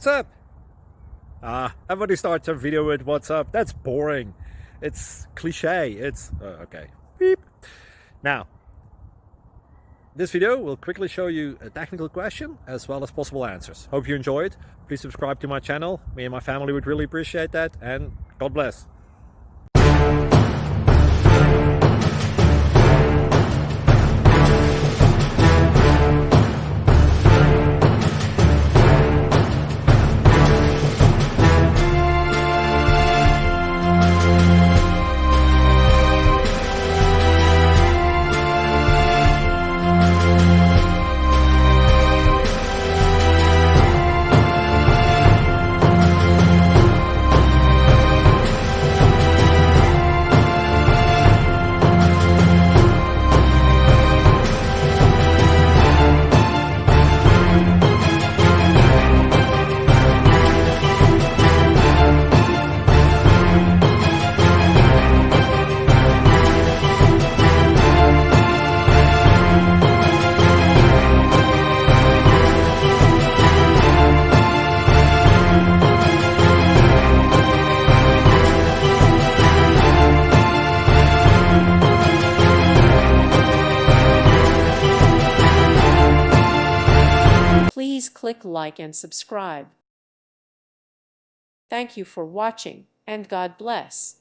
What's up? Everybody starts a video with what's up. That's boring. It's cliche. It's okay. Beep. Now, this video will quickly show you a technical question as well as possible answers. Hope you enjoyed. Please subscribe to my channel. Me and my family would really appreciate that, and God bless. Please click like and subscribe. Thank you for watching, and God bless.